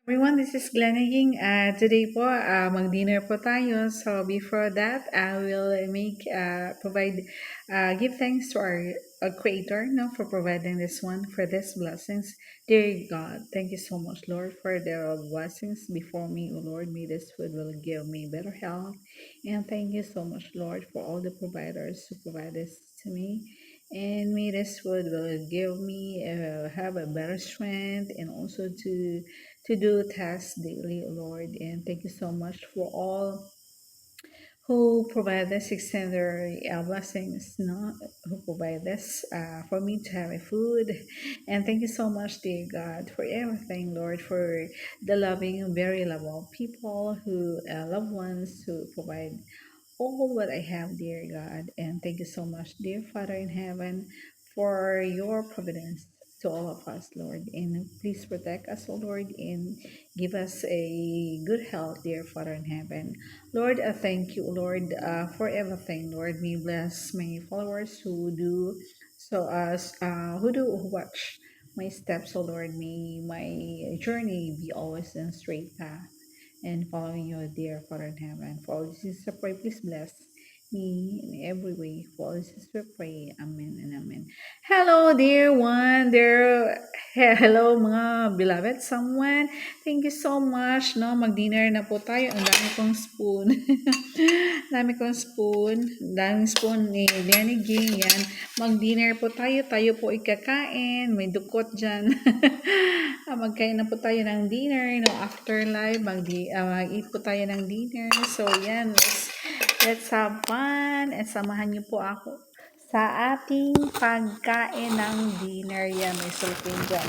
Everyone, this is Glenaging. Today po, mag-dinner po tayo. So before that, I will give thanks to our Creator, no, for providing this one, for these blessings. Dear God, thank you so much, Lord, for the blessings before me, O Lord. May this food will give me better health. And thank you so much, Lord, for all the providers who provide this to me. And may this food will give me have a better strength and also to do tasks daily, Lord. And thank you so much for all who provide this extender blessings, no, who provide this for me to have a food. And thank you so much, dear God, for everything, Lord, for the loving, very lovable people who loved ones who provide all what I have, dear God. And thank you so much, dear Father in heaven, for your providence to all of us, Lord. And please protect us, O Lord, and give us a good health, dear Father in heaven. Lord, I thank you, Lord, for everything, Lord. May bless my followers who watch my steps, O Lord. May my journey be always in straight path and following your dear Father in heaven. For all this is I pray, please bless me in every way. For all this is I pray. Amen and amen. Hello, dear one. Hello, mga beloved someone. Thank you so much. No, mag-dinner na po tayo. Ang dami kong spoon. Dami kong spoon. Daming spoon ni Lenny Ging. Yan. Mag-dinner po tayo. Tayo po ikakain. May dukot dyan. Magkain na po tayo ng dinner. No, after live, mag-eat po tayo ng dinner. So, yan. Let's have fun. At samahan niyo po ako sa ating pagkain ng dinner. Yan, may sulkin dyan.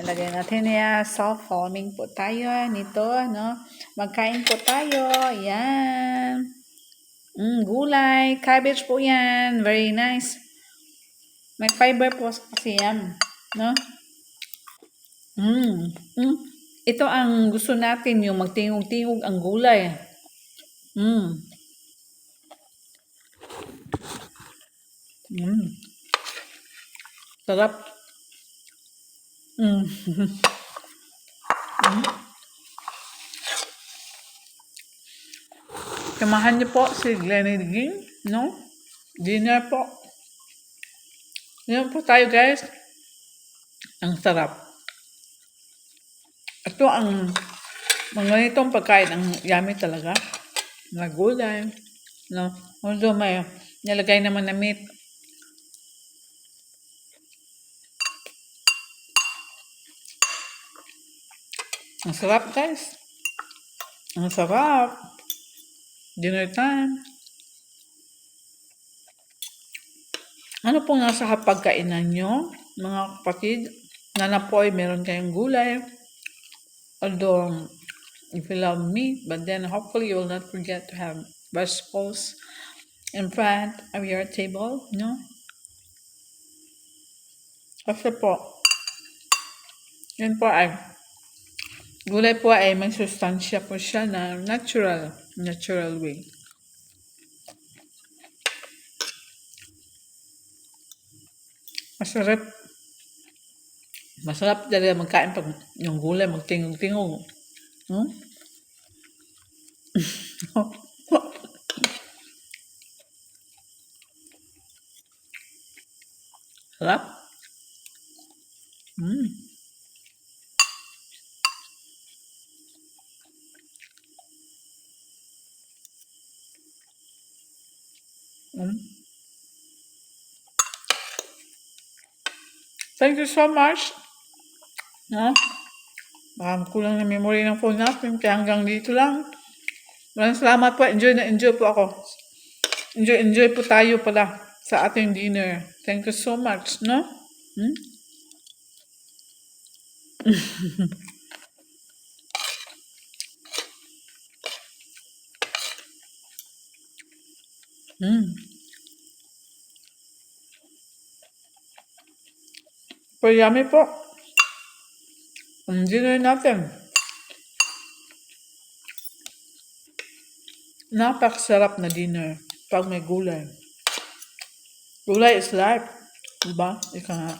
Lagay natin yan. Soft foaming po tayo nito, no? Magkain po tayo. Yan. Gulay. Cabbage po yan. Very nice. May fiber po kasi yan. No? Mm. Mm. Ito ang gusto natin, yung magtingog-tingog ang gulay. Mm. Mm. Sarap. Mm. Samahan niyo po si Glenny Ging, no? Dinner po. Yan po tayo, guys. Ang sarap. Ito ang mga itong pagkain, ang yummy talaga. Na gulay, no? Although may nilagay naman na meat. Ang sarap, guys. Ang sarap. Dinner time. Ano pong nasa pagkainan nyo, mga kapatid? Sana po ay meron kayong gulay. Although, if you love meat, but then hopefully you will not forget to have vegetables in front of your table, no? Kasi po, yun po ay, gulay po ay may sustansya po siya na natural way. Masarap. Masarap talaga magkain pag yung gulay magtingog-tingog. Hmm? Sarap. Mm. Mm. Thank you so much. No? Baka kulang na memory ng phone natin, kaya hanggang dito lang. Maraming salamat po. Enjoy po ako. Enjoy po tayo pala sa ating dinner. Thank you so much, no? Hmm? Hmm. So, yummy po. Ang dinner natin. Napakasarap na dinner pag may gulay. Gulay is life. Diba? Ika nga.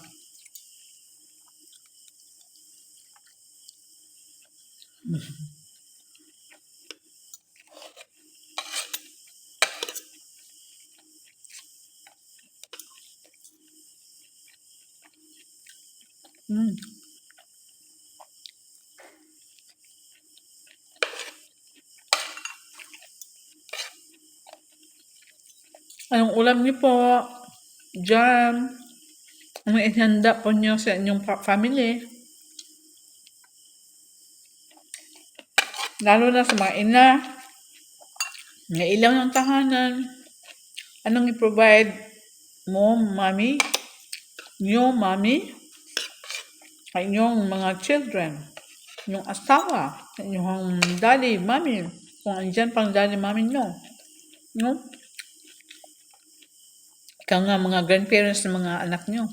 Mm. Anong ulam niyo po? Jam. Ano ihanda po niyo sa inyong family? Lalo na sa mga ina, na ilang ng tahanan. Anong i-provide mo, mami? Niyo, mami? Sa inyong mga children? Inyong asawa? Inyong daddy, mami? Kung andyan pang daddy, mami nyo. No? Ikaw nga mga grandparents ng mga anak nyo.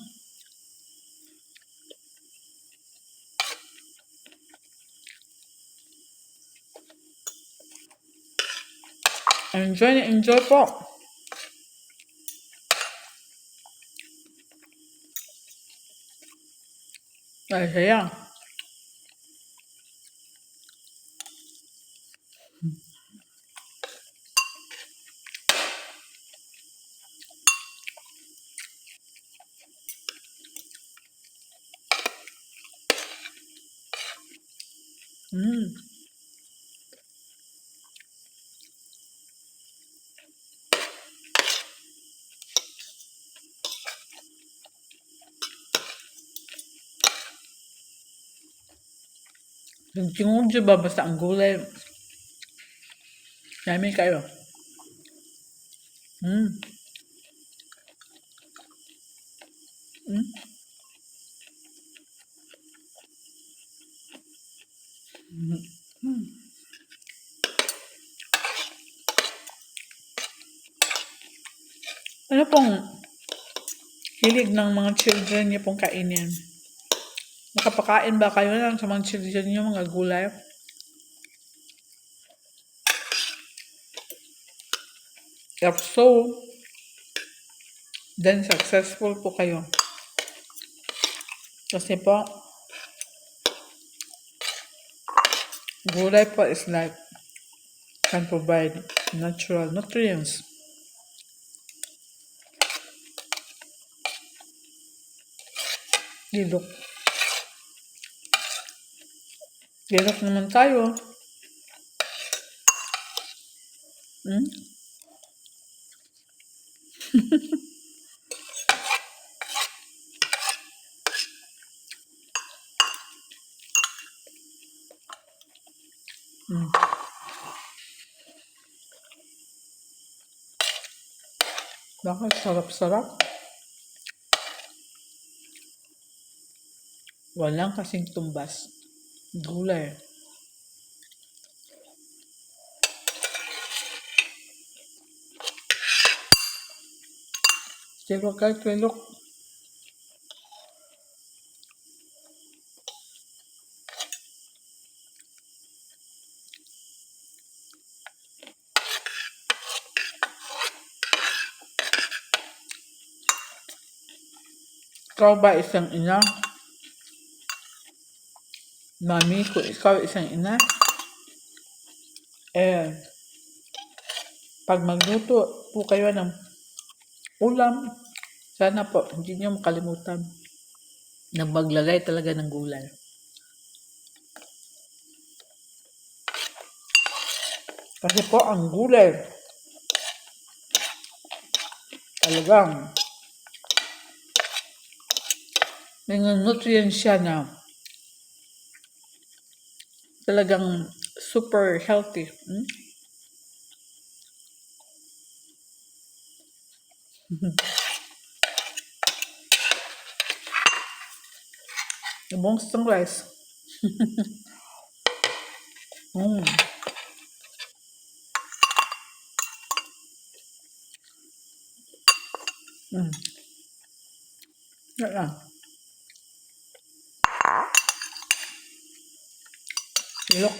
Enjoy na enjoy po. Ay, saya. Mm. Tingog dyan ba basta ang gulay? Yummy kayo. Mm. Mm. Mm. Ano pong hilig ng mga children niyo pong kainin? Nakapakain ba kayo ng sa mga children niyo mga gulay? If so, then successful po kayo. Kasi po, gulay po is like can provide natural nutrients. Dilok. Dilok naman tayo. Mm? Mm. Bakit sarap-sarap? Walang kasing tumbas. Gulay. Tilok kayo, tilok. Ikaw ba isang ina? Mami, kung ikaw isang ina, pag magluto po kayo ng ulam, sana po hindi niyo makalimutan na maglagay talaga ng gulay. Kasi po ang gulay talagang may nutrients siya na talagang super healthy. Hmm? Ibang rice. Mm. Mm. Yan lang. Silok.